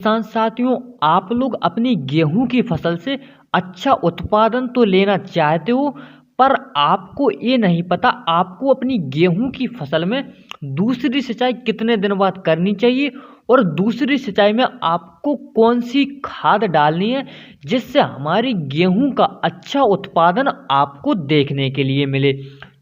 किसान साथियों, आप लोग अपनी गेहूं की फसल से अच्छा उत्पादन तो लेना चाहते हो, पर आपको ये नहीं पता आपको अपनी गेहूं की फसल में दूसरी सिंचाई कितने दिन बाद करनी चाहिए और दूसरी सिंचाई में आपको कौन सी खाद डालनी है जिससे हमारी गेहूं का अच्छा उत्पादन आपको देखने के लिए मिले।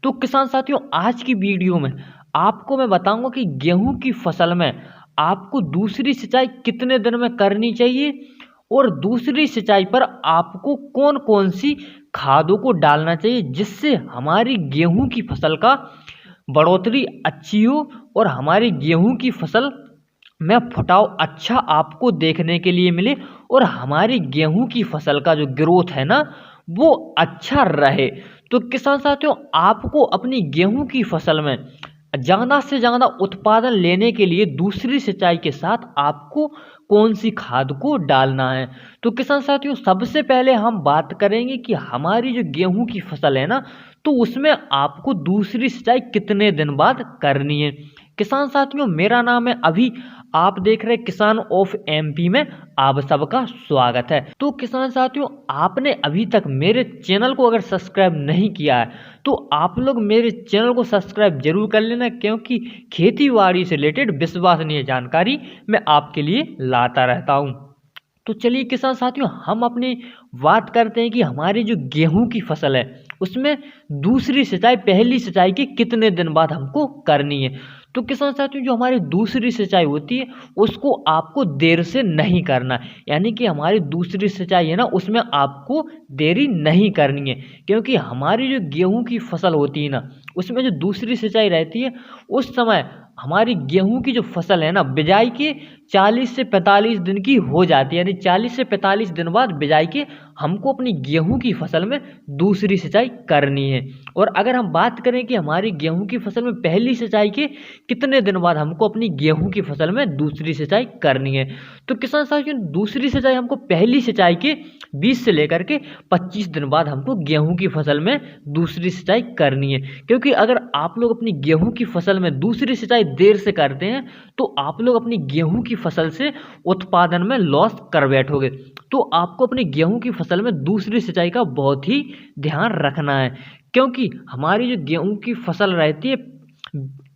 तो किसान साथियों, आज की वीडियो में आपको मैं बताऊंगा कि गेहूं की फसल में आपको दूसरी सिंचाई कितने दिन में करनी चाहिए और दूसरी सिंचाई पर आपको कौन कौन सी खादों को डालना चाहिए जिससे हमारी गेहूं की फसल का बढ़ोतरी अच्छी हो और हमारी गेहूं की फसल में फुटाव अच्छा आपको देखने के लिए मिले और हमारी गेहूं की फसल का जो ग्रोथ है ना, वो अच्छा रहे। तो किसान साथियों, आपको अपनी गेहूं की फसल में ज़्यादा से ज़्यादा उत्पादन लेने के लिए दूसरी सिंचाई के साथ आपको कौन सी खाद को डालना है। तो किसान साथियों, सबसे पहले हम बात करेंगे कि हमारी जो गेहूं की फसल है ना, तो उसमें आपको दूसरी सिंचाई कितने दिन बाद करनी है। किसान साथियों, मेरा नाम है अभी, आप देख रहे किसान ऑफ एमपी में आप सबका स्वागत है। तो किसान साथियों, आपने अभी तक मेरे चैनल को अगर सब्सक्राइब नहीं किया है तो आप लोग मेरे चैनल को सब्सक्राइब जरूर कर लेना, क्योंकि खेती बाड़ी से रिलेटेड विश्वसनीय जानकारी मैं आपके लिए लाता रहता हूँ। तो चलिए किसान साथियों, हम अपनी बात करते हैं कि हमारी जो गेहूं की फसल है उसमें दूसरी सिंचाई पहली सिंचाई के कितने दिन बाद हमको करनी है। तो किसान साथियों, जो हमारी दूसरी सिंचाई होती है उसको आपको देर से नहीं करना है, यानी कि हमारी दूसरी सिंचाई है ना, उसमें आपको देरी नहीं करनी है, क्योंकि हमारी जो गेहूं की फसल होती है ना, उसमें जो दूसरी सिंचाई रहती है उस समय हमारी गेहूं की जो फसल है ना, बिजाई के 40 से 45 दिन की हो जाती है, यानी 40 से 45 दिन बाद बिजाई के हमको अपनी गेहूं की फसल में दूसरी सिंचाई करनी है। और अगर हम बात करें कि हमारी गेहूं की फसल में पहली सिंचाई के कितने दिन बाद हमको अपनी गेहूं की फसल में दूसरी सिंचाई करनी है, तो किसान साथियों, दूसरी सिंचाई हमको पहली सिंचाई के 20 से लेकर के 25 दिन बाद हमको गेहूं की फसल में दूसरी सिंचाई करनी है। क्योंकि अगर आप लोग अपनी गेहूं की फसल में दूसरी सिंचाई देर से करते हैं तो आप लोग अपनी गेहूं की फसल से उत्पादन में लॉस कर बैठोगे। तो आपको अपनी गेहूं की फसल में दूसरी सिंचाई का बहुत ही ध्यान रखना है, क्योंकि हमारी जो गेहूं की फसल रहती है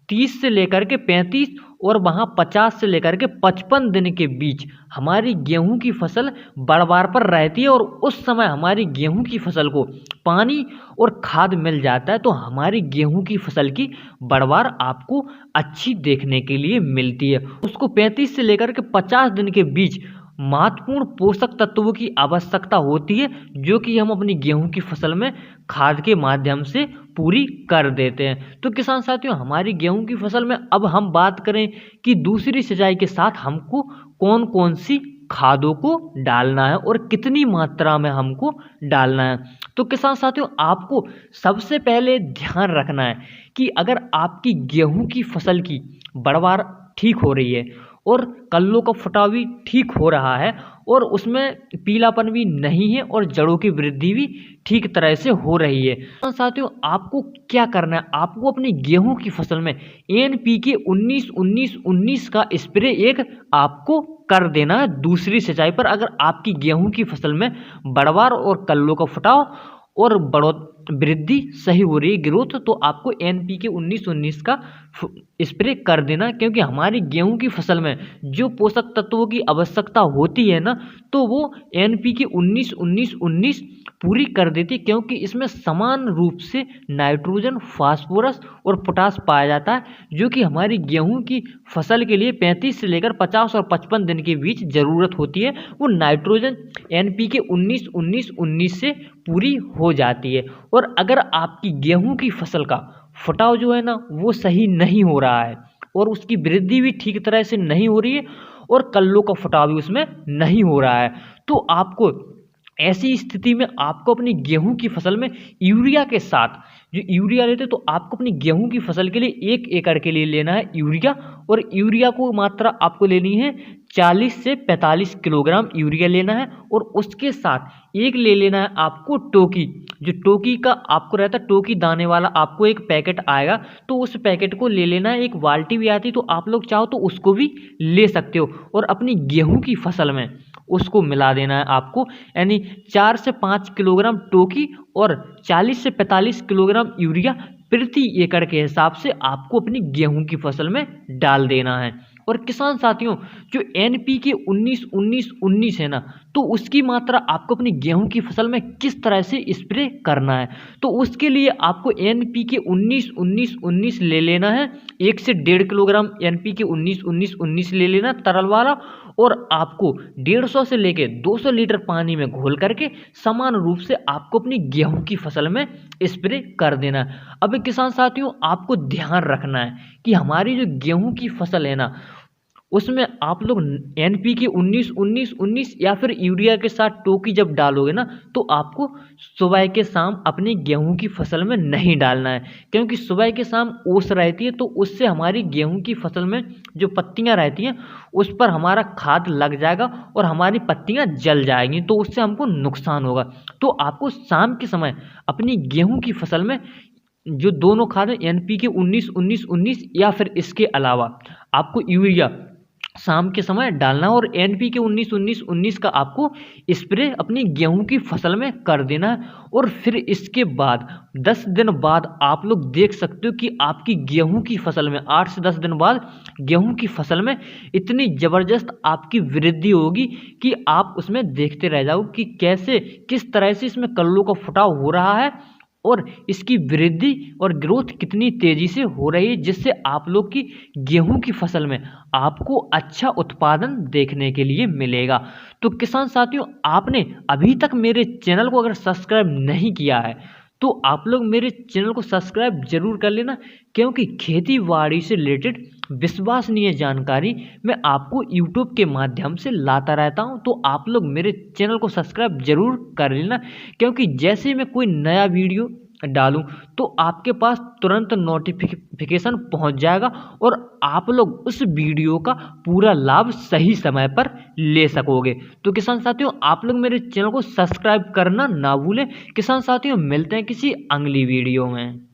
30 से लेकर के 35 और वहाँ 50 से लेकर के 55 दिन के बीच हमारी गेहूं की फसल बढ़वार पर रहती है, और उस समय हमारी गेहूं की फसल को पानी और खाद मिल जाता है तो हमारी गेहूं की फसल की बढ़वार आपको अच्छी देखने के लिए मिलती है। उसको 35 से लेकर के 50 दिन के बीच महत्वपूर्ण पोषक तत्वों की आवश्यकता होती है, जो कि हम अपनी गेहूं की फसल में खाद के माध्यम से पूरी कर देते हैं। तो किसान साथियों, हमारी गेहूं की फसल में अब हम बात करें कि दूसरी सिंचाई के साथ हमको कौन कौन सी खादों को डालना है और कितनी मात्रा में हमको डालना है। तो किसान साथियों, आपको सबसे पहले ध्यान रखना है कि अगर आपकी गेहूं की फसल की बढ़वार ठीक हो रही है और कल्लों का फुटाव भी ठीक हो रहा है और उसमें पीलापन भी नहीं है और जड़ों की वृद्धि भी ठीक तरह से हो रही है, तो साथियों आपको क्या करना है, आपको अपनी गेहूं की फसल में NPK 19-19-19 का स्प्रे एक आपको कर देना है दूसरी सिंचाई पर। अगर आपकी गेहूं की फसल में बढ़वार और कल्लों का फुटाव और वृद्धि सही हो रही है, ग्रोथ, तो आपको NPK 19-19 का स्प्रे कर देना, क्योंकि हमारी गेहूं की फसल में जो पोषक तत्वों की आवश्यकता होती है ना, तो वो NPK 19-19-19 पूरी कर देती है, क्योंकि इसमें समान रूप से नाइट्रोजन, फास्फोरस और पोटास पाया जाता है, जो कि हमारी गेहूं की फसल के लिए 35 से लेकर 50 और 55 दिन के बीच ज़रूरत होती है। वो नाइट्रोजन NPK 19-19-19 से पूरी हो जाती है। और अगर आपकी गेहूं की फसल का फुटाव जो है ना, वो सही नहीं हो रहा है और उसकी वृद्धि भी ठीक तरह से नहीं हो रही है और कल्लों का फुटाव भी उसमें नहीं हो रहा है, तो आपको ऐसी स्थिति में आपको अपनी गेहूं की फसल में यूरिया के साथ जो यूरिया लेते तो आपको अपनी गेहूं की फसल के लिए 1 एकड़ के लिए लेना है यूरिया। और यूरिया को मात्रा आपको लेनी है 40 से 45 किलोग्राम यूरिया लेना है। और उसके साथ एक ले लेना है आपको टोकी, जो टोकी का आपको रहता है, टोकी दाने वाला आपको एक पैकेट आएगा, तो उस पैकेट को ले लेना है। एक बाल्टी भी आती तो आप लोग चाहो तो उसको भी ले सकते हो और अपनी गेहूं की फसल में उसको मिला देना है आपको। यानी 4 से 5 किलोग्राम टोकी और 40 से 45 किलोग्राम यूरिया प्रति एकड़ के हिसाब से आपको अपनी गेहूं की फसल में डाल देना है। और किसान साथियों, जो NPK 19-19-19 है ना, तो उसकी मात्रा आपको अपनी गेहूं की फसल में किस तरह से स्प्रे करना है, तो उसके लिए आपको NPK 19-19-19 ले लेना है। 1 से 1.5 किलोग्राम NPK 19-19-19 ले लेना तरल वाला, और आपको 150 से लेके 200 लीटर पानी में घोल करके समान रूप से आपको अपनी गेहूं की फसल में स्प्रे कर देना है। अब किसान साथियों, आपको ध्यान रखना है कि हमारी जो गेहूं की फसल है ना, उसमें आप लोग NPK 19-19-19 या फिर यूरिया के साथ टोकी जब डालोगे ना, तो आपको सुबह के शाम अपनी गेहूं की फसल में नहीं डालना है, क्योंकि सुबह के शाम ओस रहती है, तो उससे हमारी गेहूं की फसल में जो पत्तियां रहती हैं उस पर हमारा खाद लग जाएगा और हमारी पत्तियां जल जाएंगी, तो उससे हमको नुकसान होगा। तो आपको शाम के समय अपनी गेहूं की फसल में जो दोनों खाद है NPK 19-19-19 या फिर इसके अलावा आपको यूरिया शाम के समय डालना, और NPK 19-19-19 का आपको स्प्रे अपनी गेहूं की फसल में कर देना है। और फिर इसके बाद 10 दिन बाद आप लोग देख सकते हो कि आपकी गेहूं की फसल में 8 से 10 दिन बाद गेहूं की फसल में इतनी ज़बरदस्त आपकी वृद्धि होगी कि आप उसमें देखते रह जाओगे कि कैसे किस तरह से इसमें कल्लों का फुटाव हो रहा है और इसकी वृद्धि और ग्रोथ कितनी तेजी से हो रही है, जिससे आप लोग की गेहूं की फसल में आपको अच्छा उत्पादन देखने के लिए मिलेगा। तो किसान साथियों, आपने अभी तक मेरे चैनल को अगर सब्सक्राइब नहीं किया है तो आप लोग मेरे चैनल को सब्सक्राइब जरूर कर लेना, क्योंकि खेती बाड़ी से रिलेटेड विश्वसनीय जानकारी मैं आपको यूट्यूब के माध्यम से लाता रहता हूं। तो आप लोग मेरे चैनल को सब्सक्राइब जरूर कर लेना, क्योंकि जैसे मैं कोई नया वीडियो डालूं तो आपके पास तुरंत नोटिफिकेशन पहुंच जाएगा और आप लोग उस वीडियो का पूरा लाभ सही समय पर ले सकोगे। तो किसान साथियों, आप लोग मेरे चैनल को सब्सक्राइब करना ना भूलें। किसान साथियों, मिलते हैं किसी अगली वीडियो में।